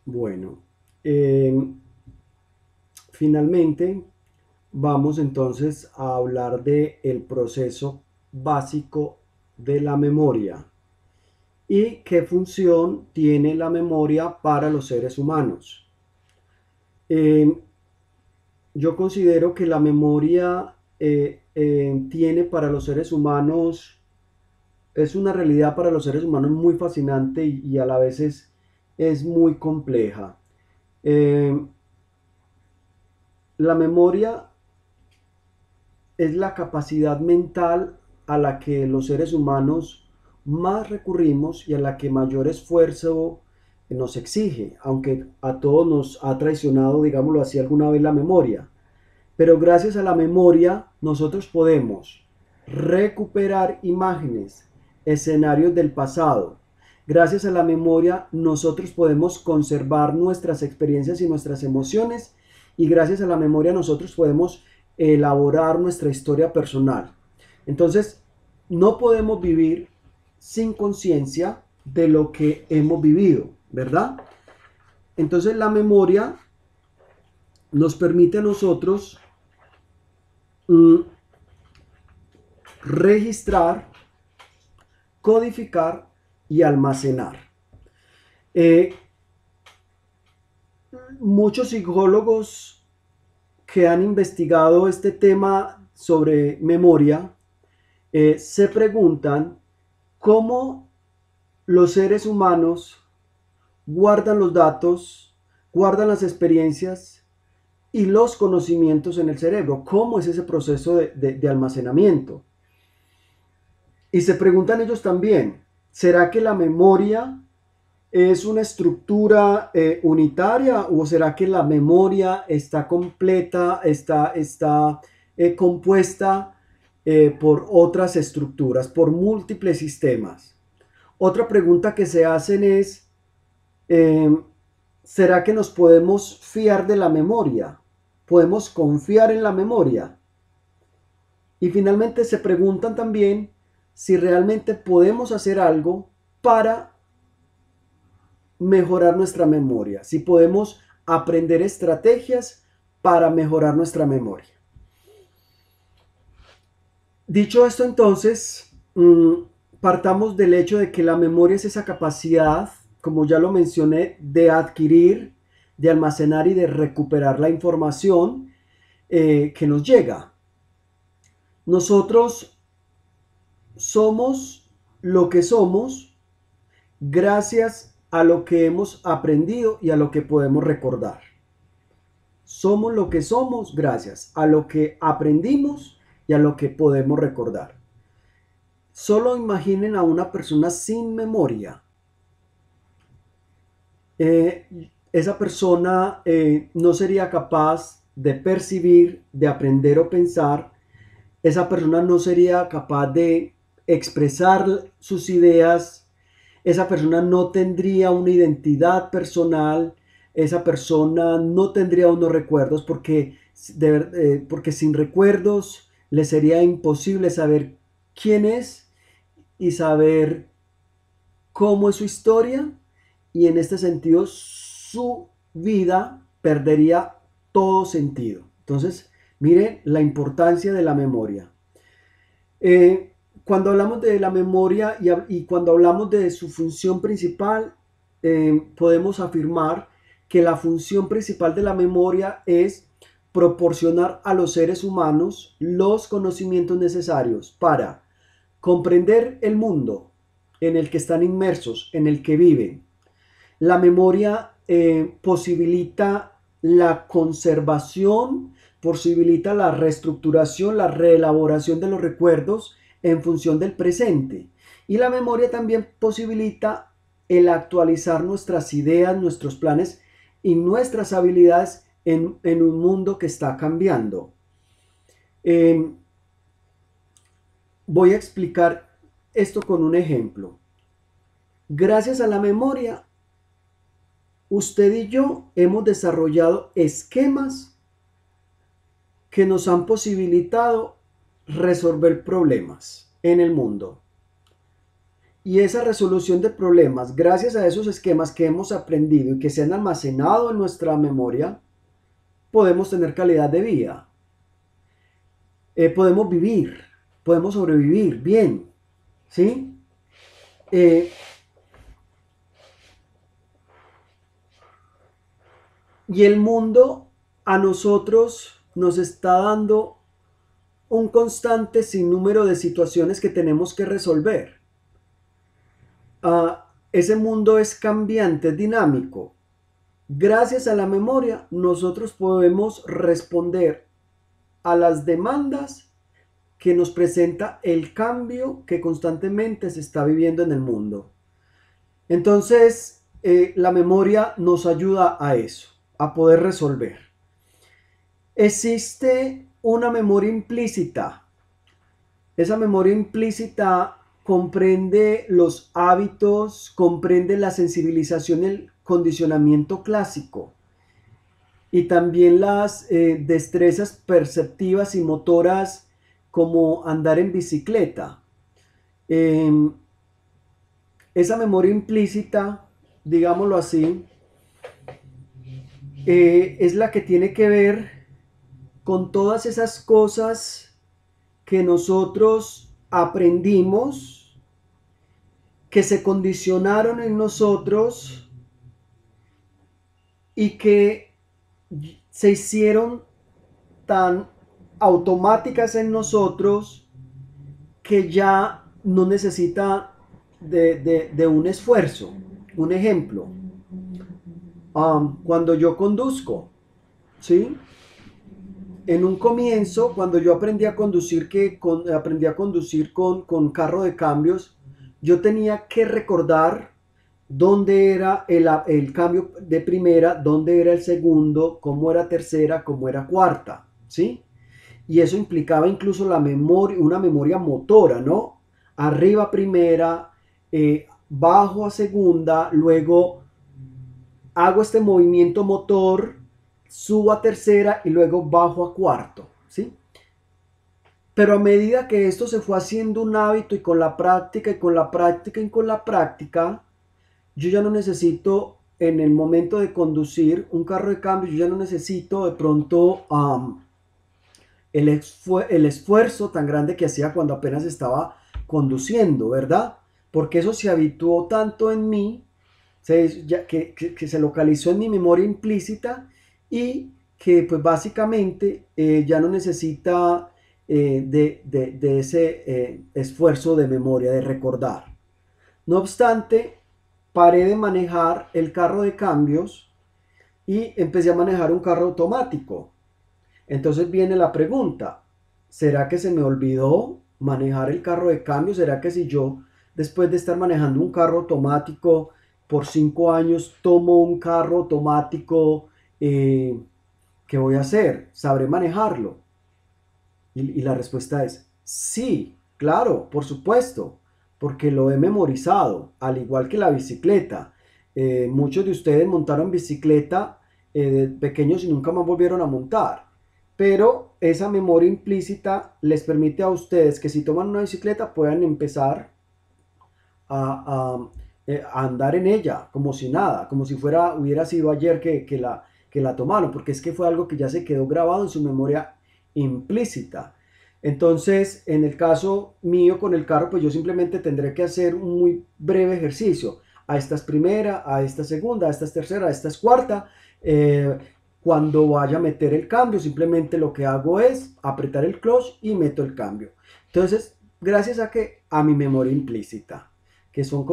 Bueno, eh, finalmente vamos entonces a hablar de el proceso básico de la memoria y qué función tiene la memoria para los seres humanos. Eh, yo considero que la memoria tiene para los seres humanos, es una realidad para los seres humanos muy fascinante y a la vez es muy compleja. Eh, la memoria es la capacidad mental a la que los seres humanos más recurrimos y a la que mayor esfuerzo nos exige, aunque a todos nos ha traicionado, digámoslo así, alguna vez la memoria. Pero gracias a la memoria nosotros podemos recuperar imágenes, escenarios del pasado. Gracias a la memoria nosotros podemos conservar nuestras experiencias y nuestras emociones y gracias a la memoria nosotros podemos elaborar nuestra historia personal. Entonces, no podemos vivir sin conciencia de lo que hemos vivido, ¿verdad? Entonces, la memoria nos permite a nosotros mm, registrar, codificar y almacenar. Eh, muchos psicólogos que han investigado este tema sobre memoria se preguntan cómo los seres humanos guardan los datos, guardan las experiencias y los conocimientos en el cerebro. ¿Cómo es ese proceso de almacenamiento? Y se preguntan ellos también, ¿será que la memoria es una estructura unitaria o será que la memoria está completa, está compuesta por otras estructuras, por múltiples sistemas? Otra pregunta que se hacen es, eh, ¿será que nos podemos fiar de la memoria? ¿Podemos confiar en la memoria? Y finalmente se preguntan también si realmente podemos hacer algo para mejorar nuestra memoria, si podemos aprender estrategias para mejorar nuestra memoria. Dicho esto entonces, partamos del hecho de que la memoria es esa capacidad, como ya lo mencioné, de adquirir, de almacenar y de recuperar la información que nos llega. Nosotros somos lo que somos gracias a lo que hemos aprendido y a lo que podemos recordar. Somos lo que somos gracias a lo que aprendimos y a lo que podemos recordar. Solo imaginen a una persona sin memoria. Esa persona no sería capaz de percibir, de aprender o pensar. Esa persona no sería capaz de expresar sus ideas. Esa persona no tendría una identidad personal. Esa persona no tendría unos recuerdos porque sin recuerdos le sería imposible saber quién es y saber cómo es su historia y en este sentido su vida perdería todo sentido. Entonces, mire la importancia de la memoria. Cuando hablamos de la memoria y cuando hablamos de su función principal, podemos afirmar que la función principal de la memoria es proporcionar a los seres humanos los conocimientos necesarios para comprender el mundo en el que están inmersos, en el que viven. La memoria posibilita la conservación, posibilita la reestructuración, la reelaboración de los recuerdos en función del presente. Y la memoria también posibilita el actualizar nuestras ideas, nuestros planes y nuestras habilidades en un mundo que está cambiando. Eh, voy a explicar esto con un ejemplo. Gracias a la memoria, usted y yo hemos desarrollado esquemas que nos han posibilitado resolver problemas en el mundo. Y esa resolución de problemas, gracias a esos esquemas que hemos aprendido y que se han almacenado en nuestra memoria, podemos tener calidad de vida. Podemos vivir, podemos sobrevivir bien, ¿sí? Eh, y el mundo a nosotros nos está dando un constante sinnúmero de situaciones que tenemos que resolver. Ese mundo es cambiante, es dinámico. Gracias a la memoria, nosotros podemos responder a las demandas que nos presenta el cambio que constantemente se está viviendo en el mundo. Entonces, la memoria nos ayuda a eso, a poder resolver. Existe una memoria implícita. Esa memoria implícita comprende los hábitos, comprende la sensibilización y el condicionamiento clásico y también las destrezas perceptivas y motoras como andar en bicicleta. Esa memoria implícita, digámoslo así, es la que tiene que ver con todas esas cosas que nosotros aprendimos, que se condicionaron en nosotros y que se hicieron tan automáticas en nosotros que ya no necesita de un esfuerzo. Un ejemplo, cuando yo conduzco, ¿sí? En un comienzo, cuando yo aprendí a conducir, aprendí a conducir con carro de cambios, yo tenía que recordar dónde era el cambio de primera, dónde era el segundo, cómo era tercera, cómo era cuarta, ¿sí? Y eso implicaba incluso la memoria, una memoria motora, ¿no? Arriba primera, bajo a segunda, luego hago este movimiento motor, subo a tercera y luego bajo a cuarto, ¿sí? Pero a medida que esto se fue haciendo un hábito y con la práctica y con la práctica y con la práctica, yo ya no necesito en el momento de conducir un carro de cambio, yo ya no necesito de pronto el esfuerzo tan grande que hacía cuando apenas estaba conduciendo, ¿verdad? Porque eso se habituó tanto en mí, que se localizó en mi memoria implícita y que pues básicamente ya no necesita de ese esfuerzo de memoria, de recordar. No obstante, paré de manejar el carro de cambios y empecé a manejar un carro automático. Entonces viene la pregunta, ¿será que se me olvidó manejar el carro de cambio? ¿Será que si yo, después de estar manejando un carro automático por 5 años, tomo un carro automático, qué voy a hacer? ¿Sabré manejarlo? Y la respuesta es sí, claro, por supuesto, porque lo he memorizado, al igual que la bicicleta. Muchos de ustedes montaron bicicleta de pequeños y nunca más volvieron a montar, pero esa memoria implícita les permite a ustedes que si toman una bicicleta puedan empezar a andar en ella como si nada, como si hubiera sido ayer que la tomaron, porque es que fue algo que ya se quedó grabado en su memoria implícita. Entonces, en el caso mío con el carro, pues yo simplemente tendré que hacer un muy breve ejercicio. A esta es primera, a esta segunda, a esta es tercera, a esta es cuarta. Cuando vaya a meter el cambio, simplemente lo que hago es apretar el clutch y meto el cambio. Entonces, gracias a mi memoria implícita, que son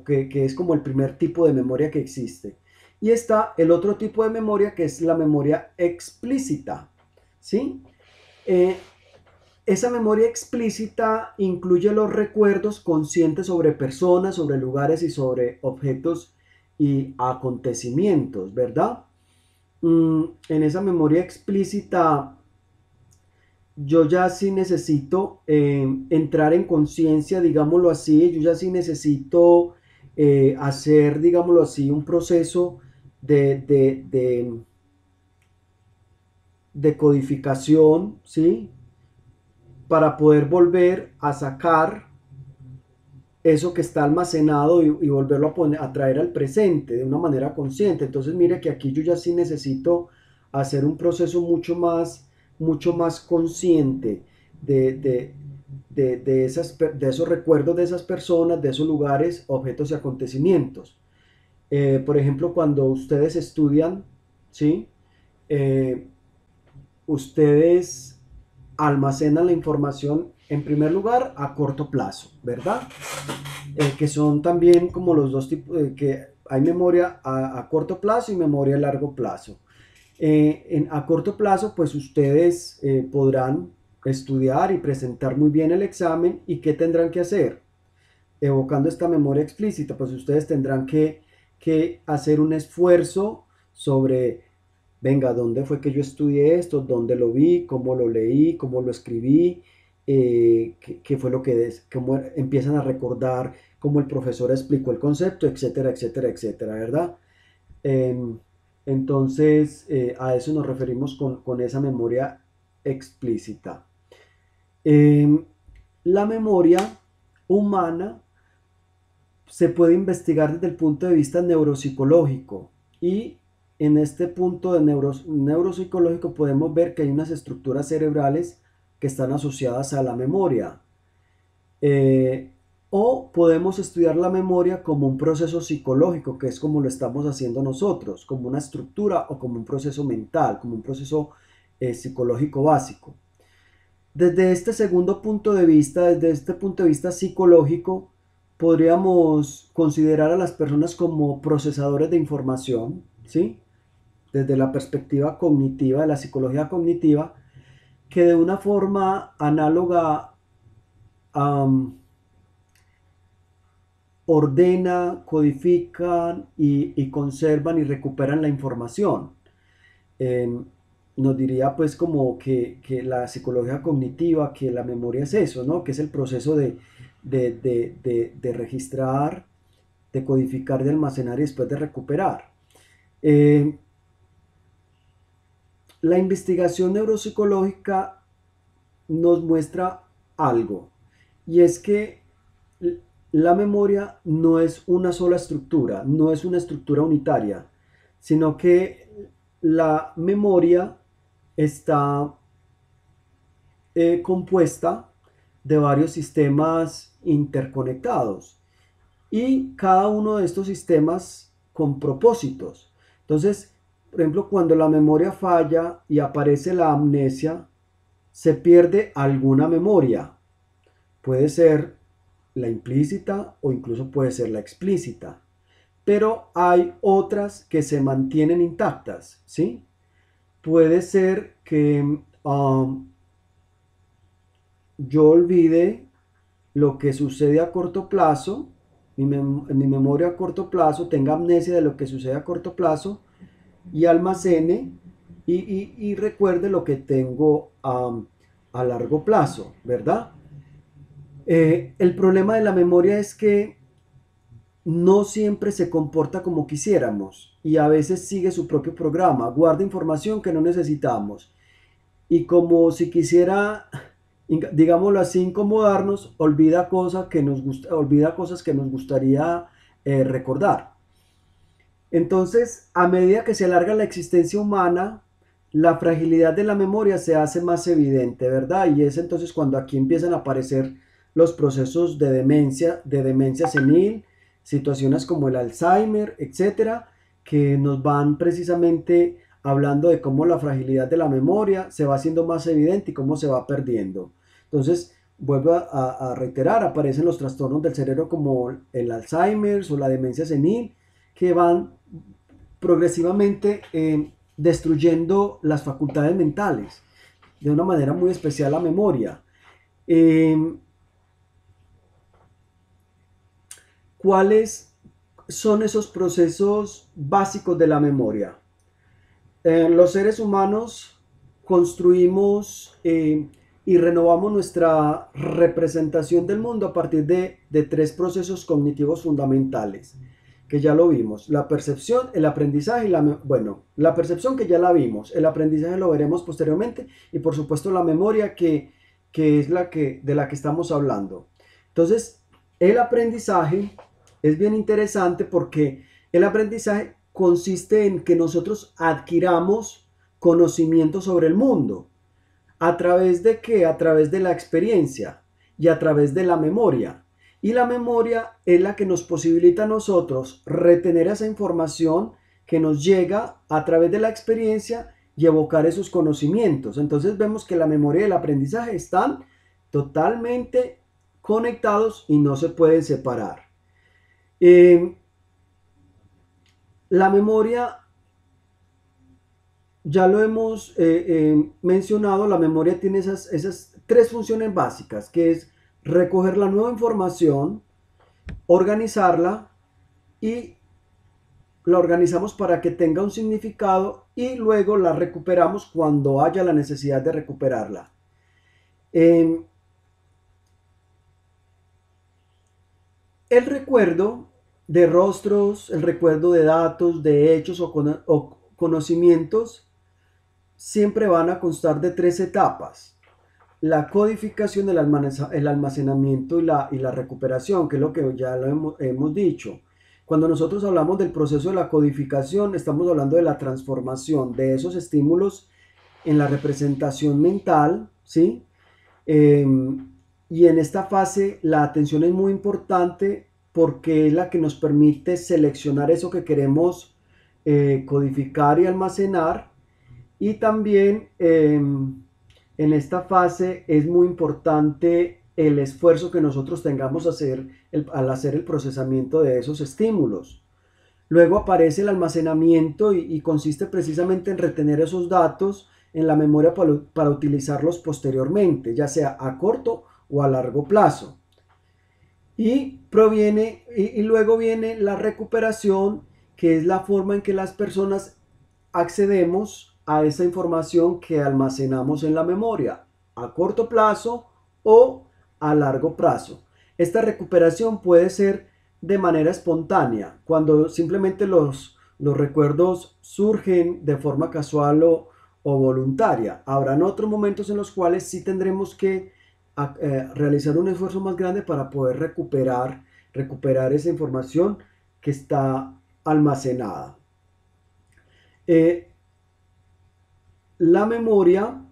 que es como el primer tipo de memoria que existe. Y está el otro tipo de memoria que es la memoria explícita, ¿sí? Esa memoria explícita incluye los recuerdos conscientes sobre personas, sobre lugares y sobre objetos y acontecimientos, ¿verdad? En esa memoria explícita yo ya sí necesito entrar en conciencia, digámoslo así, yo ya sí necesito hacer, digámoslo así, un proceso de, de, de, de codificación, ¿sí? Para poder volver a sacar eso que está almacenado y volverlo a traer al presente de una manera consciente. Entonces mire que aquí yo ya sí necesito hacer un proceso mucho más consciente de, de, de esos recuerdos de esas personas, de esos lugares, objetos y acontecimientos. Por ejemplo, cuando ustedes estudian, ¿sí? Eh, ustedes almacenan la información en primer lugar a corto plazo, ¿verdad? Que son también como los dos tipos, que hay memoria a corto plazo y memoria a largo plazo. A corto plazo, pues ustedes podrán estudiar y presentar muy bien el examen. ¿Y qué tendrán que hacer? Evocando esta memoria explícita, pues ustedes tendrán que hacer un esfuerzo sobre, venga, ¿dónde fue que yo estudié esto? ¿Dónde lo vi? ¿Cómo lo leí? ¿Cómo lo escribí? ¿Qué fue lo que cómo empiezan a recordar cómo el profesor explicó el concepto, etcétera, etcétera, etcétera, ¿verdad? Eh, entonces, a eso nos referimos con esa memoria explícita. Eh, la memoria humana se puede investigar desde el punto de vista neuropsicológico y en este punto de neuropsicológico podemos ver que hay unas estructuras cerebrales que están asociadas a la memoria. Eh, o podemos estudiar la memoria como un proceso psicológico, que es como lo estamos haciendo nosotros, como una estructura o como un proceso mental, como un proceso psicológico básico. Desde este segundo punto de vista, desde este punto de vista psicológico, podríamos considerar a las personas como procesadores de información, ¿sí? Desde la perspectiva cognitiva, de la psicología cognitiva, que de una forma análoga ordena, codifican y conservan y recuperan la información. Eh, nos diría pues como que la psicología cognitiva, que la memoria es eso, ¿no? Que es el proceso de registrar, de codificar, de almacenar y después de recuperar. Eh, la investigación neuropsicológica nos muestra algo, y es que la memoria no es una sola estructura, no es una estructura unitaria, sino que la memoria está compuesta de varios sistemas interconectados y cada uno de estos sistemas con propósitos. Entonces, por ejemplo, cuando la memoria falla y aparece la amnesia, se pierde alguna memoria. Puede ser la implícita o incluso puede ser la explícita. Pero hay otras que se mantienen intactas, ¿sí? Puede ser que yo olvide lo que sucede a corto plazo, mi memoria a corto plazo, tenga amnesia de lo que sucede a corto plazo y almacene y recuerde lo que tengo a largo plazo, ¿verdad? El problema de la memoria es que no siempre se comporta como quisiéramos y a veces sigue su propio programa, guarda información que no necesitamos y como si quisiera, digámoslo así, incomodarnos, olvida cosas que nos gustaría recordar. Entonces, a medida que se alarga la existencia humana, la fragilidad de la memoria se hace más evidente, ¿verdad? Y es entonces cuando aquí empiezan a aparecer los procesos de demencia senil, situaciones como el Alzheimer, etcétera, que nos van precisamente hablando de cómo la fragilidad de la memoria se va haciendo más evidente y cómo se va perdiendo. Entonces, vuelvo a reiterar, aparecen los trastornos del cerebro como el Alzheimer o la demencia senil, que van progresivamente destruyendo las facultades mentales, de una manera muy especial la memoria. Eh, ¿Cuáles son esos procesos básicos de la memoria? Los seres humanos construimos y renovamos nuestra representación del mundo a partir de tres procesos cognitivos fundamentales, que ya lo vimos: la percepción, el aprendizaje y bueno, la percepción que ya la vimos, el aprendizaje lo veremos posteriormente y por supuesto la memoria que es de la que estamos hablando. Entonces, El aprendizaje es bien interesante porque el aprendizaje consiste en que nosotros adquiramos conocimiento sobre el mundo. ¿A través de qué? A través de la experiencia y a través de la memoria. Y la memoria es la que nos posibilita a nosotros retener esa información que nos llega a través de la experiencia y evocar esos conocimientos. Entonces vemos que la memoria y el aprendizaje están totalmente conectados y no se pueden separar. La memoria, ya lo hemos mencionado, la memoria tiene esas tres funciones básicas, que es recoger la nueva información, organizarla y la organizamos para que tenga un significado y luego la recuperamos cuando haya la necesidad de recuperarla. El recuerdo de rostros, el recuerdo de datos, de hechos o conocimientos siempre van a constar de tres etapas: la codificación, el almacenamiento y la recuperación, que es lo que ya lo hemos dicho. Cuando nosotros hablamos del proceso de la codificación, estamos hablando de la transformación de esos estímulos en la representación mental, ¿sí? Eh, y en esta fase la atención es muy importante porque es la que nos permite seleccionar eso que queremos codificar y almacenar. Y también en esta fase es muy importante el esfuerzo que nosotros tengamos al hacer el procesamiento de esos estímulos. Luego aparece el almacenamiento y consiste precisamente en retener esos datos en la memoria para utilizarlos posteriormente, ya sea a corto o a largo plazo. Y luego viene la recuperación, que es la forma en que las personas accedemos a esa información que almacenamos en la memoria, a corto plazo o a largo plazo. Esta recuperación puede ser de manera espontánea, cuando simplemente los recuerdos surgen de forma casual o voluntaria. Habrán otros momentos en los cuales sí tendremos que realizar un esfuerzo más grande para poder recuperar esa información que está almacenada. La memoria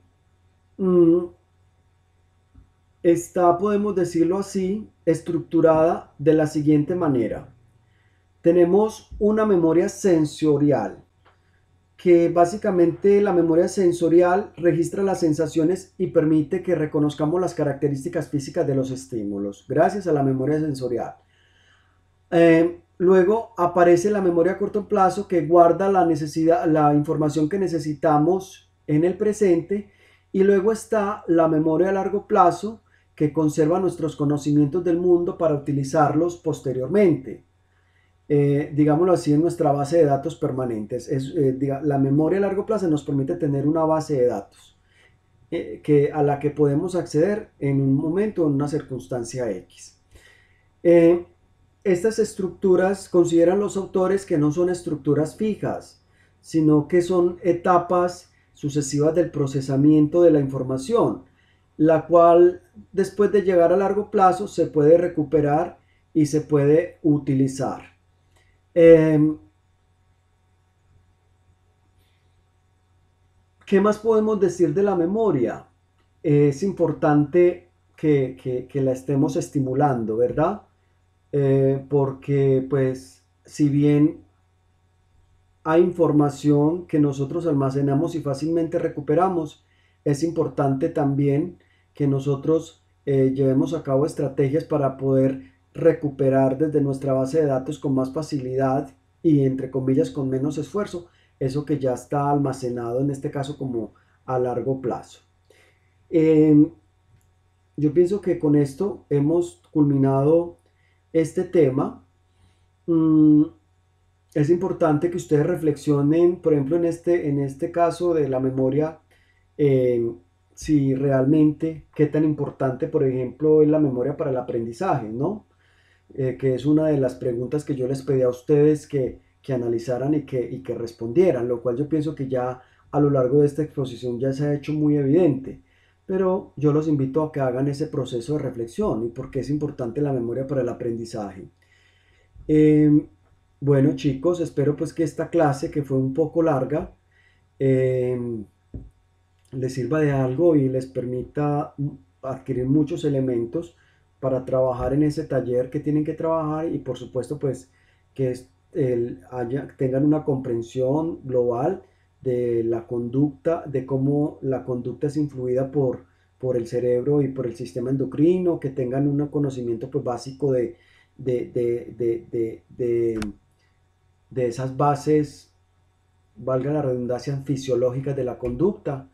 está, podemos decirlo así, estructurada de la siguiente manera. Tenemos una memoria sensorial, que básicamente la memoria sensorial registra las sensaciones y permite que reconozcamos las características físicas de los estímulos, gracias a la memoria sensorial. Luego aparece la memoria a corto plazo, que guarda la información que necesitamos en el presente, y luego está la memoria a largo plazo, que conserva nuestros conocimientos del mundo para utilizarlos posteriormente. Digámoslo así, en nuestra base de datos permanentes. La memoria a largo plazo nos permite tener una base de datos a la que podemos acceder en un momento o en una circunstancia X. Estas estructuras consideran los autores que no son estructuras fijas, sino que son etapas sucesivas del procesamiento de la información, la cual después de llegar a largo plazo se puede recuperar y se puede utilizar. ¿Qué más podemos decir de la memoria? Es importante que la estemos estimulando, ¿verdad? Porque pues si bien hay información que nosotros almacenamos y fácilmente recuperamos, es importante también que nosotros llevemos a cabo estrategias para poder recuperar desde nuestra base de datos con más facilidad y, entre comillas, con menos esfuerzo, eso que ya está almacenado, en este caso como a largo plazo. Yo pienso que con esto hemos culminado este tema. Es importante que ustedes reflexionen, por ejemplo, en este caso de la memoria, si realmente, qué tan importante, por ejemplo, es la memoria para el aprendizaje, ¿no? Que es una de las preguntas que yo les pedí a ustedes que analizaran y que respondieran, lo cual yo pienso que ya a lo largo de esta exposición ya se ha hecho muy evidente. pero yo los invito a que hagan ese proceso de reflexión y por qué es importante la memoria para el aprendizaje. Eh, bueno chicos, espero pues que esta clase, que fue un poco larga, eh, les sirva de algo y les permita adquirir muchos elementos para trabajar en ese taller que tienen que trabajar y por supuesto pues que tengan una comprensión global de la conducta, de cómo la conducta es influida por el cerebro y por el sistema endocrino, que tengan un conocimiento pues básico de, de, de, de, de, de esas bases, valga la redundancia, fisiológicas de la conducta,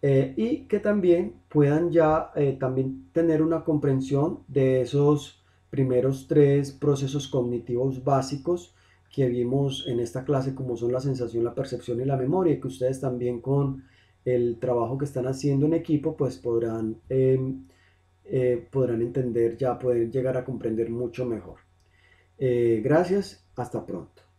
y que también puedan ya también tener una comprensión de esos primeros tres procesos cognitivos básicos que vimos en esta clase, como son la sensación, la percepción y la memoria, y que ustedes también con el trabajo que están haciendo en equipo pues podrán entender, ya pueden llegar a comprender mucho mejor. Gracias, hasta pronto.